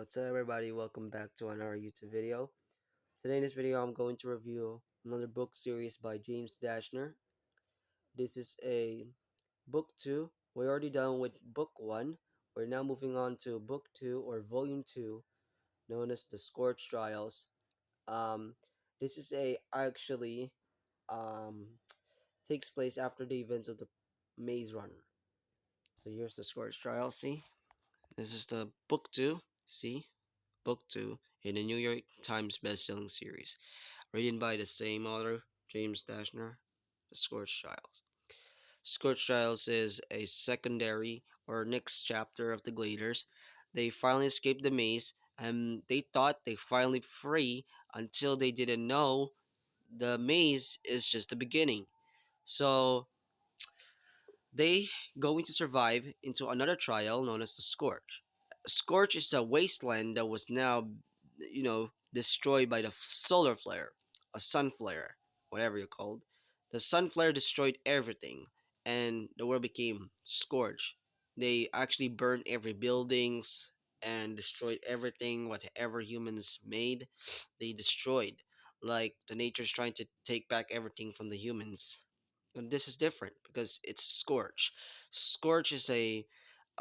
What's up everybody, welcome back to another YouTube video. Today in this video I'm going to review another book series by James Dashner. This is a book 2. We're already done with book 1. We're now moving on to book 2 or volume 2, known as the Scorch Trials. Um, this is a actually um, takes place after the events of the Maze Runner. So here's the Scorch Trials, see? This is the book 2, see? Book 2 in the New York Times best-selling series, written by the same author, James Dashner, The Scorch Trials. Scorch Trials is a secondary or next chapter of the Gladers. They finally escaped the maze, and they thought they finally free until they didn't know the maze is just the beginning. So they going to survive into another trial known as the Scorch. Scorch is a wasteland that was now, destroyed by the solar flare, a sun flare, whatever you called. The sun flare destroyed everything, and the world became scorched. They actually burned every buildings and destroyed everything, whatever humans made. They destroyed, like the nature's trying to take back everything from the humans. And this is different because it's Scorch. Scorch is a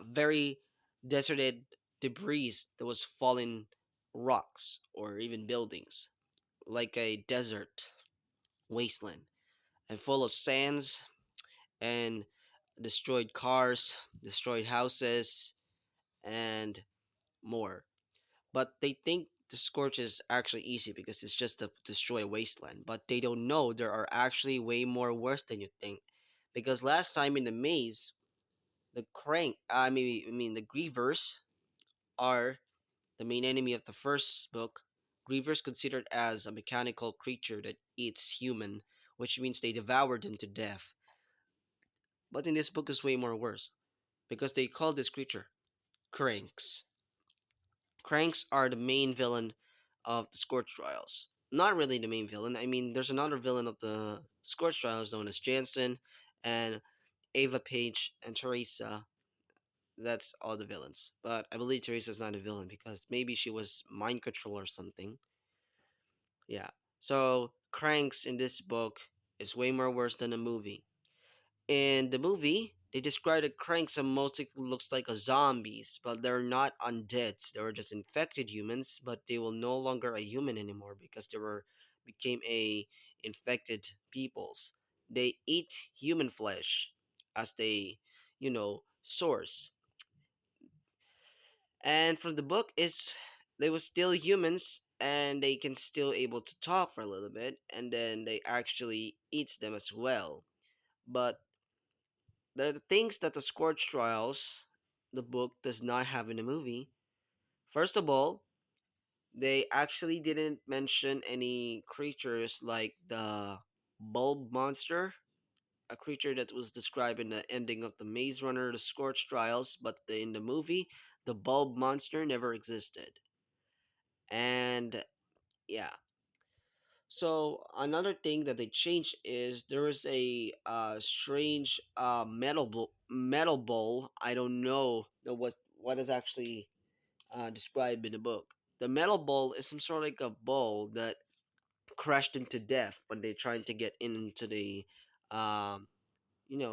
very deserted debris that was fallen rocks or even buildings, like a desert wasteland, and full of sands and destroyed cars, destroyed houses, and more. But they think the Scorch is actually easy because it's just to destroy a wasteland. But they don't know there are actually way more worse than you think. Because last time in the maze, the Grievers are the main enemy of the first book. Grievers considered as a mechanical creature that eats human, which means they devour them to death. But in this book is way more worse because they call this creature Cranks. Cranks are the main villain of the Scorch Trials. Not really the main villain. I mean, there's another villain of the Scorch Trials known as Jansen and Ava Page and Teresa. That's all the villains. But I believe Teresa's not a villain because maybe she was mind control or something. Yeah. So Cranks in this book is way more worse than the movie. In the movie, they describe the Cranks as mostly looks like a zombies, but they're not undead. They were just infected humans, but they were no longer a human anymore because they were became a infected peoples. They eat human flesh as source. And from the book is they were still humans and they can still able to talk for a little bit and then they actually eats them as well. But the things that the Scorch Trials, the book, does not have in the movie. First of all, they actually didn't mention any creatures like the bulb monster, a creature that was described in the ending of the Maze Runner, the Scorch Trials, but in the movie, the bulb monster never existed. And yeah. So another thing that they changed is there is a strange metal bowl. I don't know what is actually described in the book. The metal bowl is some sort of like a bowl that crashed them to death when they trying to get into the um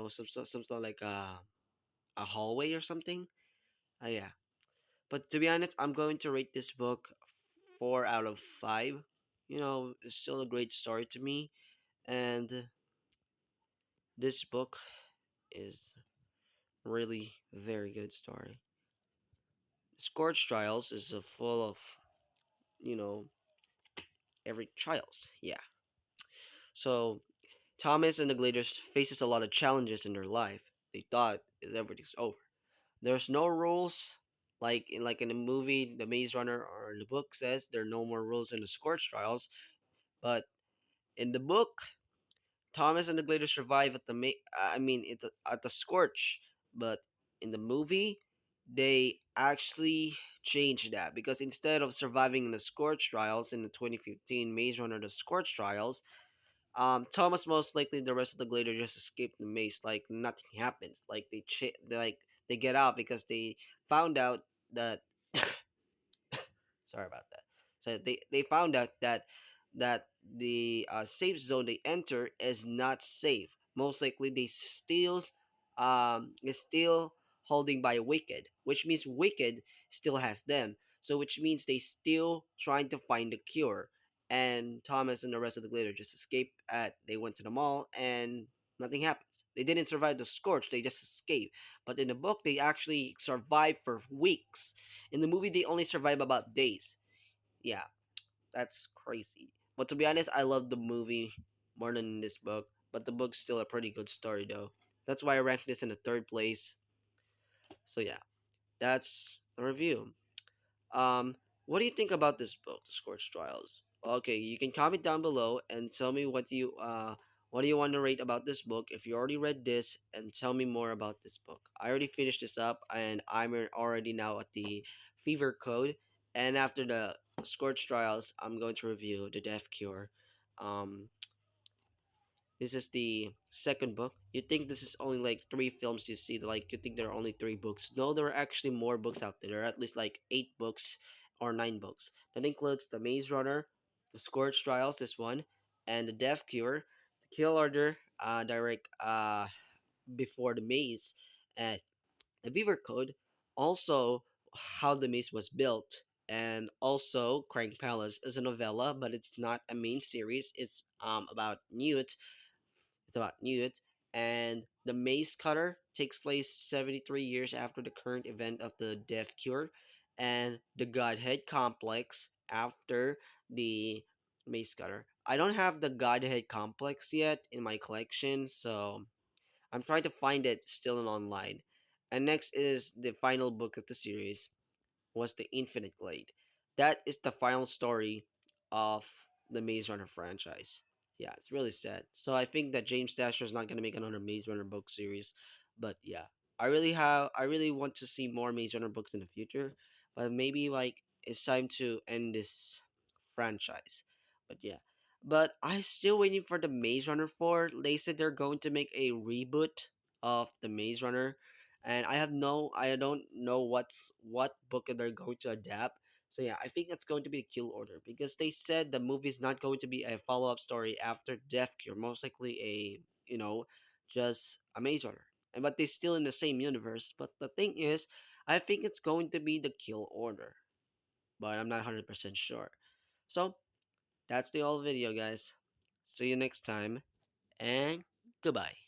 some sort of like a hallway or something. Yeah. But to be honest, I'm going to rate this book 4 out of 5. It's still a great story to me, and this book is really very good story. Scorch Trials is full of you know every trials. Yeah. So Thomas and the Gladers faces a lot of challenges in their life. They thought everything's over. There's no rules like in the movie, the Maze Runner, or the book says there are no more rules in the Scorch Trials. But in the book, Thomas and the Glider survive at at the Scorch, but in the movie, they actually changed that because instead of surviving in the Scorch trials in the 2015 Maze Runner the Scorch trials, Thomas most likely the rest of the Glider just escaped the maze like nothing happens. Like they get out because they found out that Sorry about that. So they found out that the safe zone they enter is not safe. Most likely they still is still holding by Wicked, which means Wicked still has them. So which means they still trying to find the cure. And Thomas and the rest of the glitter just escape at they went to the mall and nothing happens. They didn't survive the scorch, they just escaped. But in the book they actually survived for weeks. In the movie they only survive about days. Yeah, that's crazy. But to be honest, I love the movie more than this book. But the book's still a pretty good story though. That's why I ranked this in the third place. So yeah, that's the review. Um, what do you think about this book, The Scorch Trials? Okay, you can comment down below and tell me what do you want to rate about this book if you already read this, and tell me more about this book. I already finished this up and already now at the Fever Code, and after the Scorch Trials, I'm going to review The Death Cure. Um, this is the second book. You think this is only like three films you see, like you think there are only three books. No, there are actually more books out there. There are at least like eight books or nine books. That includes The Maze Runner, The Scourge Trials, this one, and The Death Cure, The Kill Order, direct before the maze, and The Beaver Code, also How the Maze Was Built, and also Crank Palace is a novella, but it's not a main series. It's about Newt, and the Maze Cutter takes place 73 years after the current event of the Death Cure, and the Godhead Complex after the Maze Cutter. I don't have the Godhead Complex yet in my collection, so I'm trying to find it still in online. And next is the final book of the series, was the Infinite Glade. That is the final story of the Maze Runner franchise. Yeah, it's really sad. So I think that James Dasher is not gonna make another Maze Runner book series, but yeah, I really want to see more Maze Runner books in the future, but maybe like it's time to end this franchise. But yeah, but I'm still waiting for the Maze Runner 4. They said they're going to make a reboot of the Maze Runner, and I don't know what book they're going to adapt. So yeah, I think that's going to be the Kill Order, because they said the movie is not going to be a follow up story after Death Cure, most likely a just a Maze Runner, and but they're still in the same universe. But the thing is, I think it's going to be the Kill Order, but I'm not 100% sure. So that's the whole video, guys. See you next time, and goodbye.